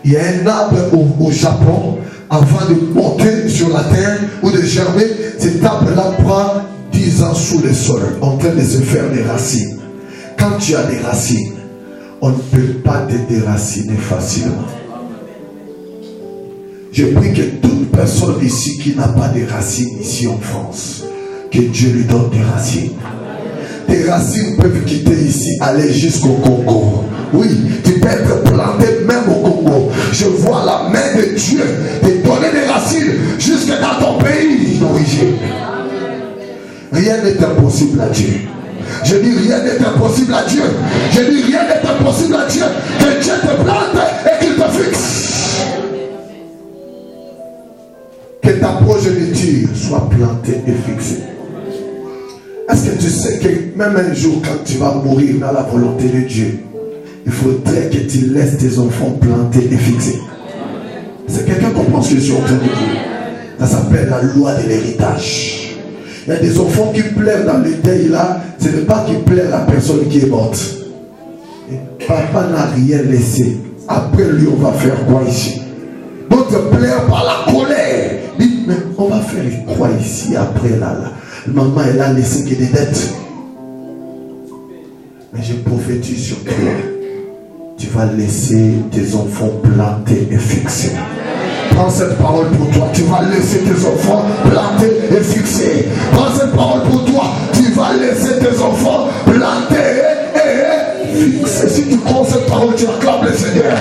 Il y a un arbre au Japon, avant de monter sur la terre ou de germer, cet arbre-là prend 10 ans sous le sol, en train de se faire des racines. Quand tu as des racines, on ne peut pas te déraciner facilement. Je prie que toute personne ici qui n'a pas de racines ici en France, que Dieu lui donne des racines. Tes racines peuvent quitter ici, aller jusqu'au Congo. Oui, tu peux être planté même au Congo. Je vois la main de Dieu te donner des racines jusque dans ton pays d'origine. rien n'est impossible à Dieu. Je dis rien n'est impossible à Dieu. Je dis rien n'est impossible à Dieu. Que Dieu te plante et qu'il te fixe. Que ta progéniture soit plantée et fixée. Est-ce que tu sais que même un jour quand tu vas mourir dans la volonté de Dieu, il faudrait que tu laisses tes enfants plantés et fixés? C'est quelqu'un qui comprend ce que je suis en train de dire. Ça s'appelle la loi de l'héritage. Il y a des enfants qui pleurent dans le deuil là. Ce n'est pas qui pleure la personne qui est morte. Et papa n'a rien laissé. Après lui, on va faire quoi ici? D'autres pleurent par la colère. Dites, mais on va faire quoi ici après là? Maman, elle a laissé que des dettes. Mais je prophétise sur toi. Tu vas laisser tes enfants plantés et fixés. Prends cette parole pour toi. Tu vas laisser tes enfants plantés et fixés. Prends cette parole pour toi. Tu vas laisser tes enfants plantés et fixés. Si tu prends cette parole, tu acclames le Seigneur.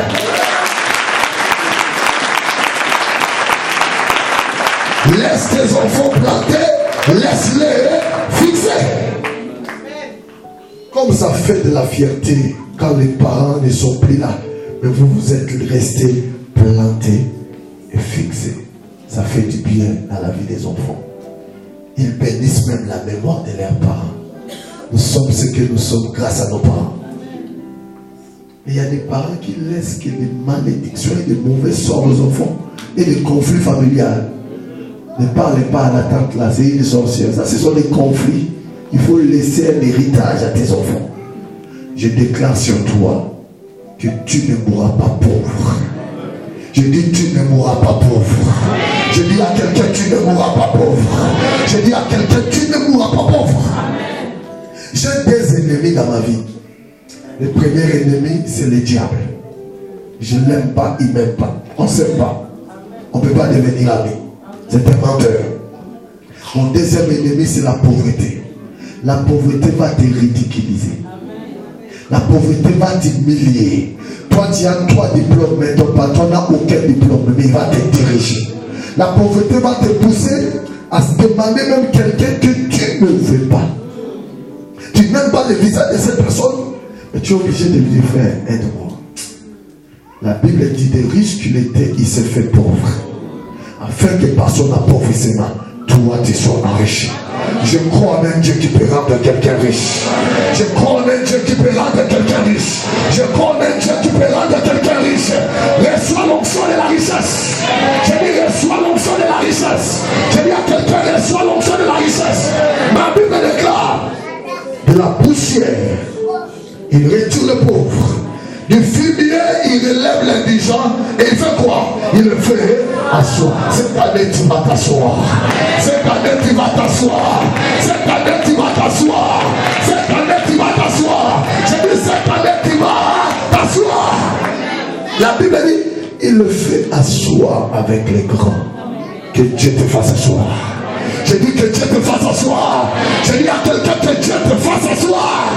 Laisse tes enfants plantés, laisse-les fixés. Comme ça fait de la fierté quand les parents ne sont plus là, mais vous êtes restés plantés et fixés. Ça fait du bien à la vie des enfants. Ils bénissent même la mémoire de leurs parents. Nous sommes ce que nous sommes grâce à nos parents. Il y a des parents qui laissent que des malédictions et des mauvais sorts aux enfants et des conflits familiaux. Ne parlez pas à la tante là, c'est une sorcière. Ça, ce sont des conflits. Il faut laisser un héritage à tes enfants. Je déclare sur toi que tu ne mourras pas pauvre. Je dis tu ne mourras pas pauvre. Je dis à quelqu'un tu ne mourras pas pauvre. Je dis à quelqu'un tu ne mourras pas pauvre. J'ai des ennemis dans ma vie. Le premier ennemi c'est le diable. Je ne l'aime pas, il ne m'aime pas. On ne s'aime pas. On ne peut pas devenir amis. C'est un menteur. Mon deuxième ennemi c'est la pauvreté. La pauvreté va te ridiculiser. La pauvreté va t'humilier. Toi, tu as 3 diplômes, mais ton patron n'a aucun diplôme, mais il va te diriger. La pauvreté va te pousser à se demander même quelqu'un que tu ne veux pas. Tu n'aimes pas le visage de cette personne, mais tu es obligé de lui dire, frère, aide-moi. La Bible dit des riches qu'il était, il s'est fait pauvre. Afin que par son appauvrissement, toi tu sois enrichi. Je crois en un Dieu qui peut rendre quelqu'un riche. Je crois en un Dieu qui peut rendre quelqu'un riche. Je crois en un Dieu qui peut rendre quelqu'un riche. Reçois l'onction de la richesse. Je dis reçois l'onction de la richesse. Je dis à quelqu'un reçois l'onction de la richesse. Ma Bible déclare de la poussière il retire le pauvre. Du fumier, il relève l'indigent et il fait quoi? Il le fait asseoir. Cette année, tu vas t'asseoir. Cette année, tu vas t'asseoir. Cette année, tu vas t'asseoir. Cette année, tu vas t'asseoir. Je dis cette année, tu vas t'asseoir. La Bible dit, il le fait asseoir avec les grands. Que Dieu te fasse asseoir. Je dis que Dieu te fasse asseoir. Je dis à quelqu'un que Dieu te fasse asseoir.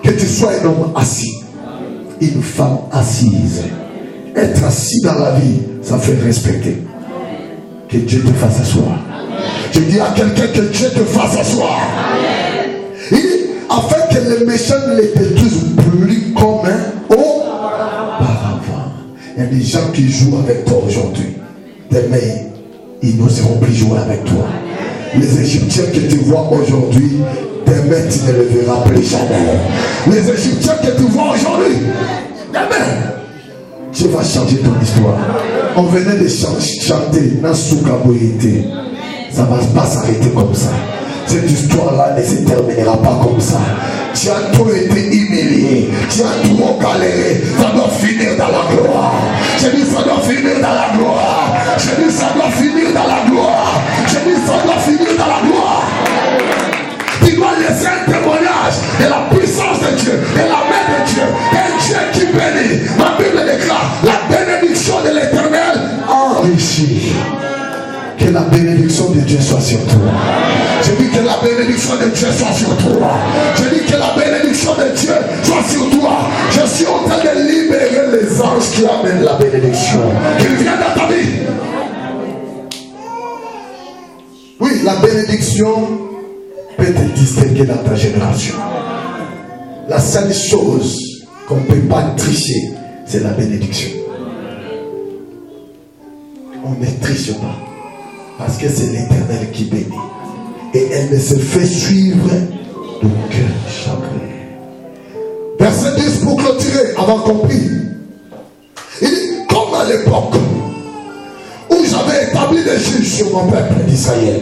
Que tu sois un homme assis. Une femme assise. Être assis dans la vie, ça fait respecter. Que Dieu te fasse asseoir. Je dis à quelqu'un que Dieu te fasse asseoir. Afin que les méchants ne les détruisent plus comme auparavant. Il y a des gens qui jouent avec toi aujourd'hui. Demain, ils n'oseront plus jouer avec toi. Les Égyptiens que tu vois aujourd'hui, demain tu ne les verras plus jamais. Les Égyptiens que tu vois aujourd'hui, demain Dieu va changer ton histoire. On venait de chanter Nasuka Boyete. Ça ne va pas s'arrêter comme ça. Cette histoire-là ne se terminera pas comme ça. Tu as trop été humilié. Tu as trop galéré. Ça doit finir dans la gloire. Je dis ça doit finir dans la gloire. Je dis ça doit finir dans la gloire. Je dis ça doit finir dans la gloire. Tu dois laisser un témoignage de la puissance de Dieu, de la main de Dieu, un Dieu qui bénit. Ma Bible déclare la bénédiction de l'Éternel enrichit. Que la bénédiction de Dieu soit sur toi. Je dis que la bénédiction de Dieu soit sur toi. Je dis que la bénédiction de Dieu soit sur toi. Je suis en train de libérer les anges qui amènent la bénédiction. Qu'ils viennent dans ta vie. Oui, la bénédiction peut te distinguer dans ta génération. La seule chose qu'on ne peut pas tricher, c'est la bénédiction. On ne triche pas. Parce que c'est l'Éternel qui bénit. Et elle ne se fait suivre d'aucun chagrin. Verset 10 pour clôturer, avant compris. Il dit, comme à l'époque où j'avais établi des juges sur mon peuple d'Israël,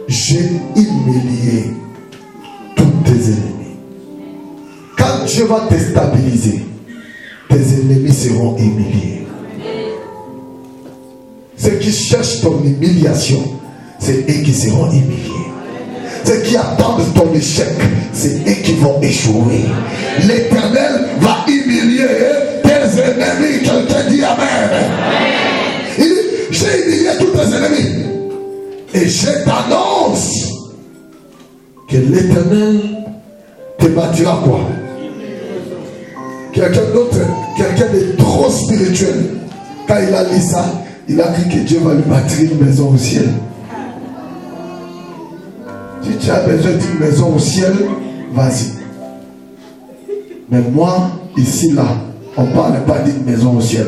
j'ai humilié tous tes ennemis. Quand Dieu va te stabiliser, tes ennemis seront humiliés. Ceux qui cherchent ton humiliation, c'est eux qui seront humiliés. Ceux qui attendent ton échec, c'est eux qui vont échouer. L'Éternel va humilier tes ennemis. Quelqu'un dit Amen. Il dit, j'ai humilié tous tes ennemis. Et je t'annonce que l'Éternel te bâtira quoi? Quelqu'un d'autre, quelqu'un de trop spirituel, quand il a lu ça, il a cru que Dieu va lui bâtir une maison au ciel. Si tu as besoin d'une maison au ciel, vas-y. Mais moi, ici, là, on ne parle pas d'une maison au ciel.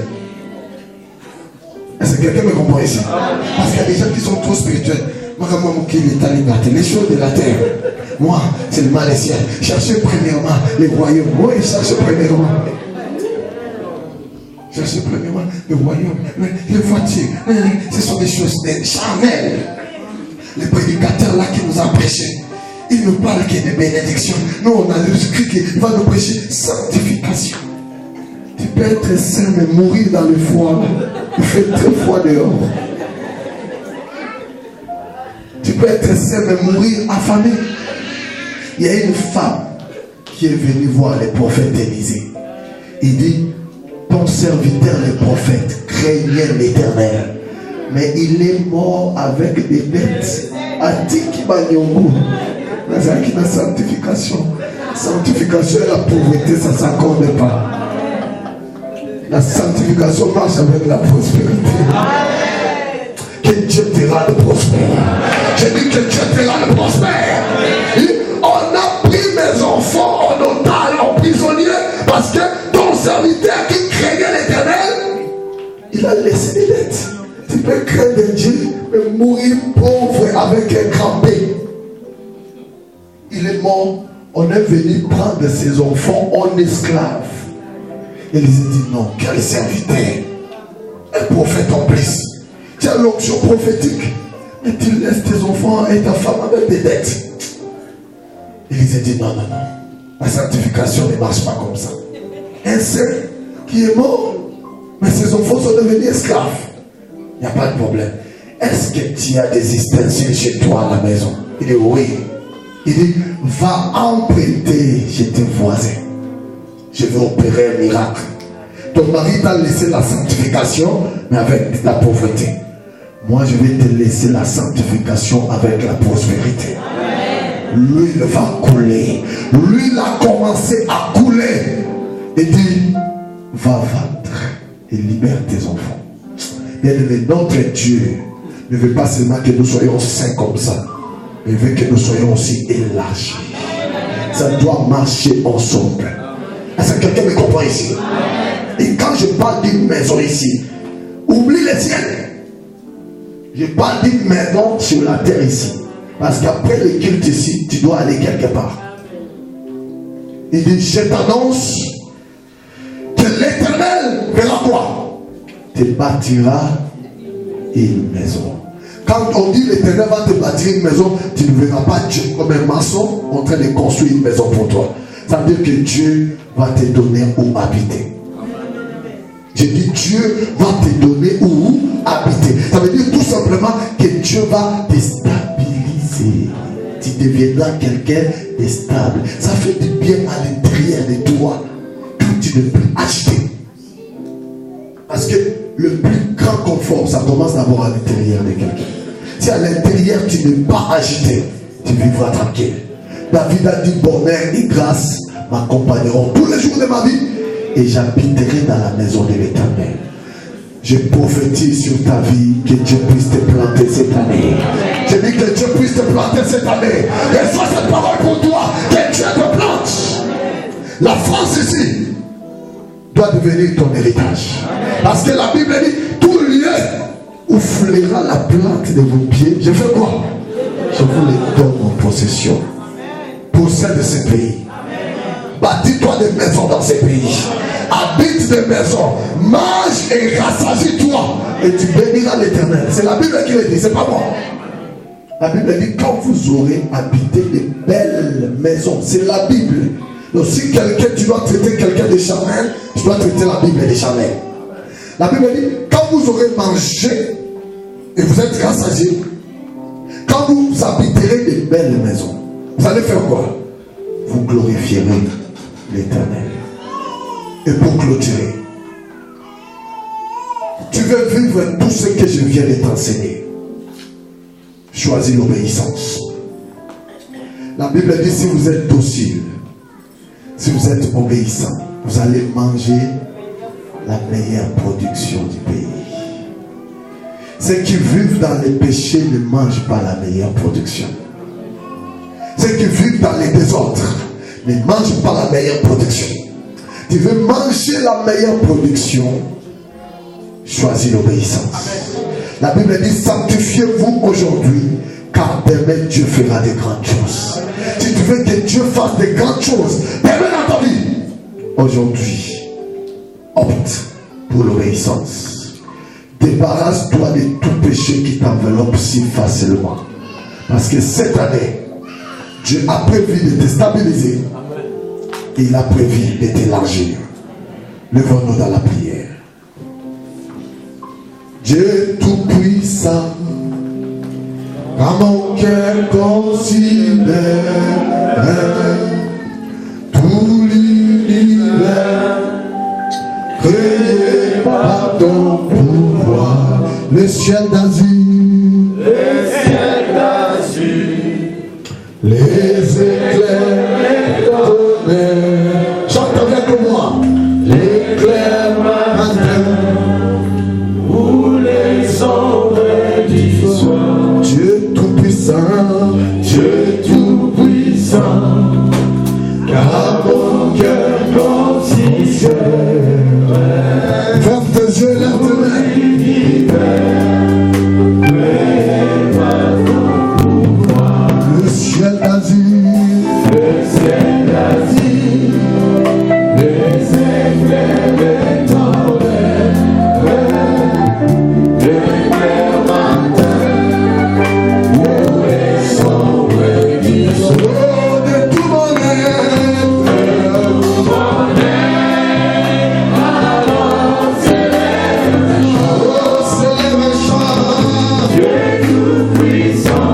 Est-ce que quelqu'un me comprend ici? Parce qu'il y a des gens qui sont trop spirituels. Moi, les choses de la terre. Moi, c'est le mal des ciels. Cherchez premièrement les royaumes. Oui, cherchez premièrement. Cherchez premièrement le royaume. Les voitures, ce sont des choses charnelles. Les prédicateurs là qui nous ont prêché, ils nous parlent qu'il y a des bénédictions. Nous, on a écrit qu'il va nous prêcher sanctification. Tu peux être saint mais mourir dans le froid. Il fait très froid dehors. Tu peux être saint mais mourir affamé. Il y a une femme qui est venue voir les prophètes Élisée. Il dit, ton serviteur les prophètes craignait l'Éternel, mais il est mort avec des bêtes. Atiki Banyongo. La sanctification. Sanctification et la pauvreté, ça ne s'accorde pas. La sanctification marche avec la prospérité. Que Dieu te rende prospère. J'ai dit que Dieu te rende prospère. On a pris mes enfants en otage, en prisonnier, parce que ton serviteur qui craignait l'Éternel, il a laissé des dettes. Tu peux craindre Dieu, mais mourir pauvre avec un grand P. Il est mort. On est venu prendre ses enfants en esclaves. Et il dit non, quel serviteur, un prophète en plus. Tu as l'onction prophétique, mais tu laisses tes enfants et ta femme avec des dettes. Élisée dit non, non, non. La sanctification ne marche pas comme ça. Un saint qui est mort, mais ses enfants sont devenus esclaves. Il n'y a pas de problème. Est-ce que tu as des ustensiles chez toi à la maison? Il dit oui. Il dit va emprunter chez tes voisins. Je vais opérer un miracle. Ton mari t'a laissé la sanctification, mais avec la pauvreté. Moi, je vais te laisser la sanctification avec la prospérité. Lui, il va couler. Lui, il a commencé à couler. Et dit, va vendre et libère tes enfants. Bien aimé, notre Dieu ne veut pas seulement que nous soyons saints comme ça, mais il veut que nous soyons aussi élargis. Ça doit marcher ensemble. Est-ce que quelqu'un me comprend ici? Et quand je parle d'une maison ici, oublie les ciels. Je parle d'une maison sur la terre ici. Parce qu'après le culte ici, tu dois aller quelque part. Il dit, je t'annonce que l'Éternel verra quoi? Te bâtira une maison. Quand on dit l'Éternel va te bâtir une maison, tu ne verras pas Dieu comme un maçon en train de construire une maison pour toi. Ça veut dire que Dieu va te donner où habiter. Je dis Dieu va te donner où habiter. Ça veut dire tout simplement que Dieu va te stabiliser. Tu deviendras quelqu'un de stable. Ça fait du bien à l'intérieur de toi quand tu ne peux acheter. Parce que le plus grand confort, ça commence d'abord à l'intérieur de quelqu'un. Si à l'intérieur tu n'es pas agité, tu vivras tranquille. David a dit bonheur et grâce m'accompagneront tous les jours de ma vie et j'habiterai dans la maison de l'Éternel. Je prophétise sur ta vie que Dieu puisse te planter cette année. Je dis que Dieu puisse te planter cette année. Et soit cette parole pour toi, que Dieu te plante. La France ici doit devenir ton héritage. Parce que la Bible dit, tout lieu où fleura la plante de vos pieds, je fais quoi? Je vous les donne en possession. Possède ce pays. Bâtis-toi des maisons dans ces pays. Habite des maisons. Mange et rassasie-toi. Et tu béniras l'Éternel. C'est la Bible qui le dit, c'est pas moi. La Bible dit, quand vous aurez habité des belles maisons, c'est la Bible. Donc si quelqu'un, tu dois traiter quelqu'un de charnel, tu dois traiter la Bible de charnel. La Bible dit, quand vous aurez mangé et vous êtes rassasiés, quand vous habiterez des belles maisons, vous allez faire quoi? Vous glorifierez l'Éternel. Et pour clôturer, tu veux vivre tout ce que je viens de t'enseigner. Choisis l'obéissance. La Bible dit, si vous êtes docile, si vous êtes obéissant, vous allez manger la meilleure production du pays. Ceux qui vivent dans les péchés ne mangent pas la meilleure production. Ceux qui vivent dans les désordres ne mangent pas la meilleure production. Tu veux manger la meilleure production, choisis l'obéissance. La Bible dit, sanctifiez-vous aujourd'hui, car demain Dieu fera de grandes choses. Si tu veux que Dieu fasse de grandes choses, demain dans ta vie, aujourd'hui, opte pour l'obéissance. Débarrasse-toi de tout péché qui t'enveloppe si facilement. Parce que cette année, Dieu a prévu de te stabiliser. Et il a prévu de t'élargir. Levons-nous dans la prière. Dieu tout-puissant, à mon cœur considère tout l'univers créé par ton pouvoir, le ciel d'azur, les éclairs tonnerres, chante avec moi, l'éclair matin, où les ombres du soir, Dieu tout-puissant, car mon cœur considère, ferme tes yeux, lève tes mains. Le ciel d'azur, les éclairs tonnerres, l'éclair matin, où les ombres du soir, de tout mon être, alors s'élève un chant, Dieu tout-puissant,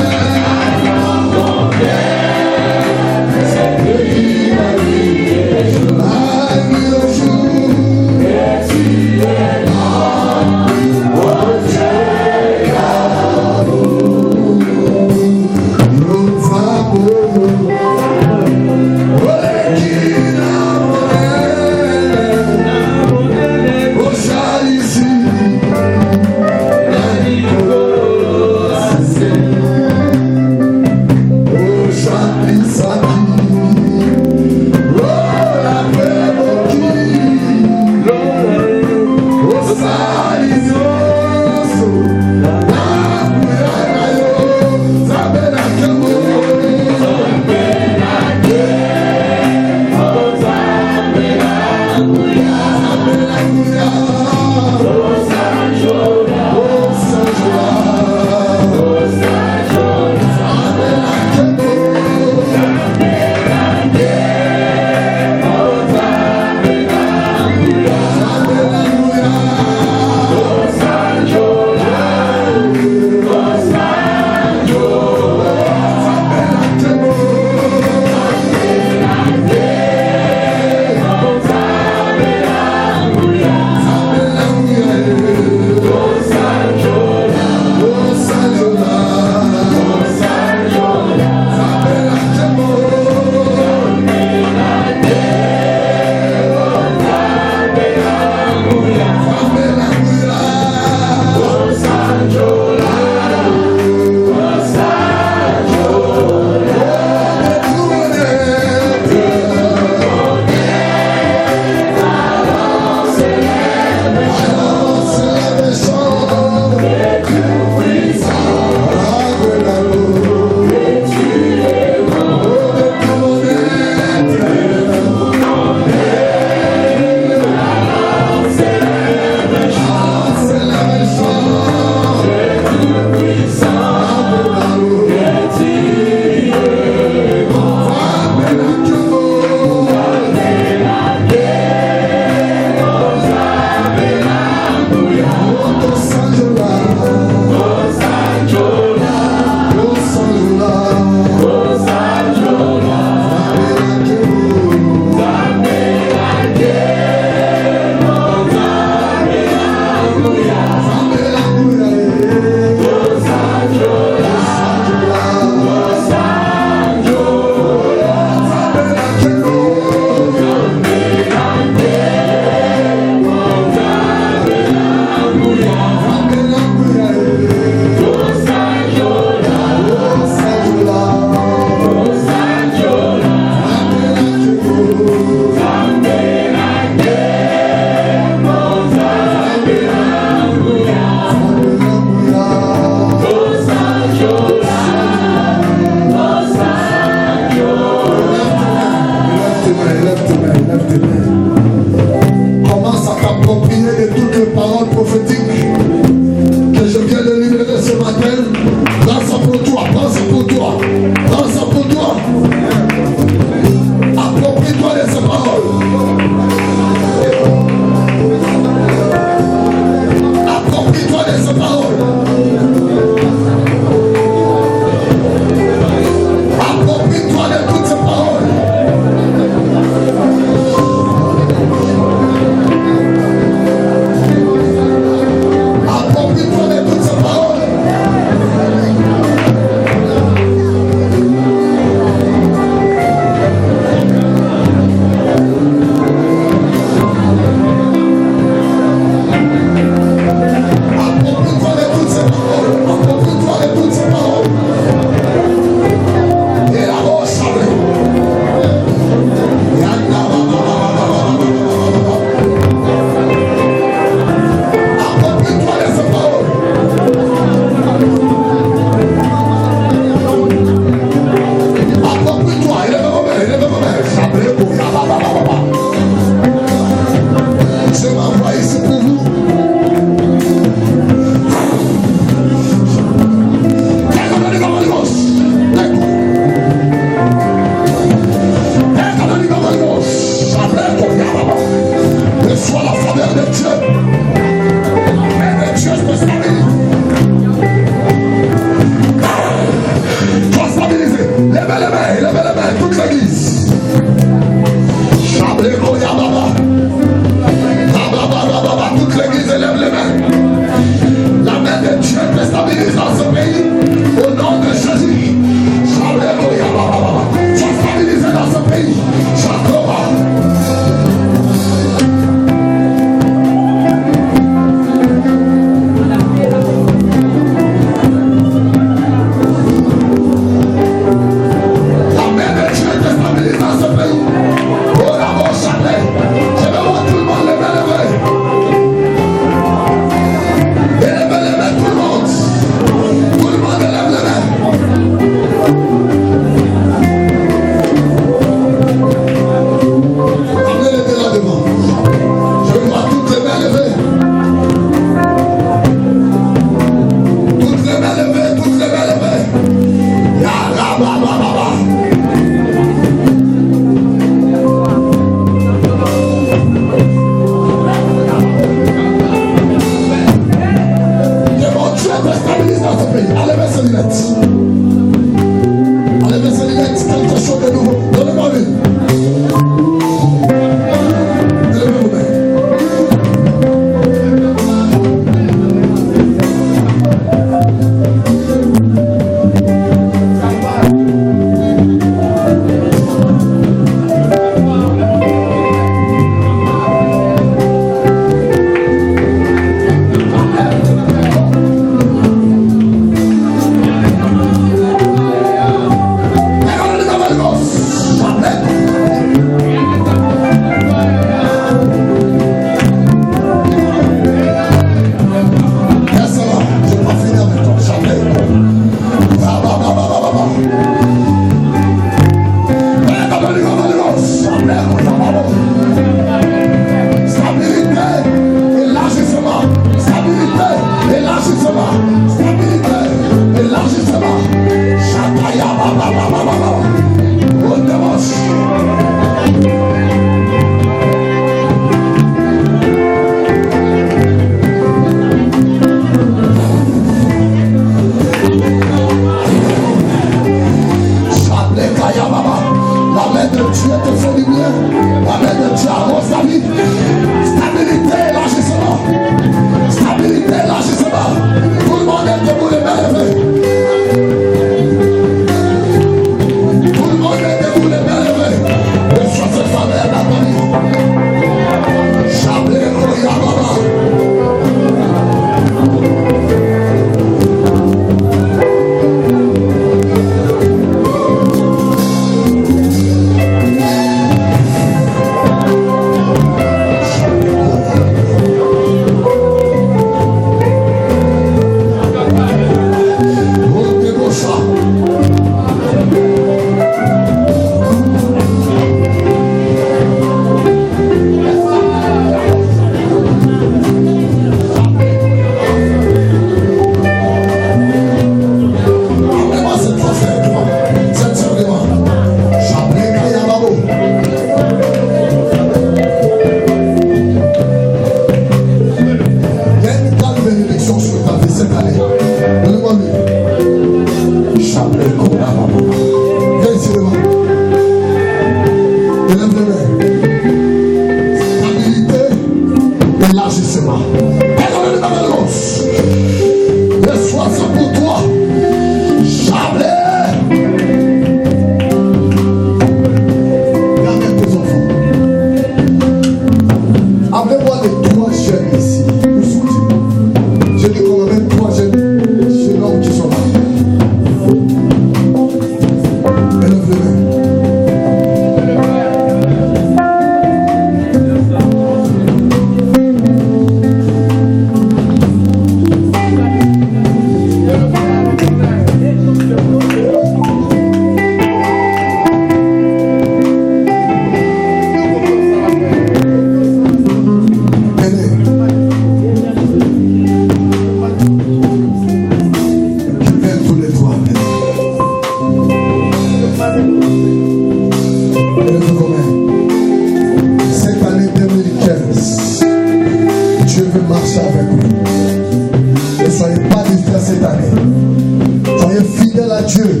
année. Soyez fidèles à Dieu.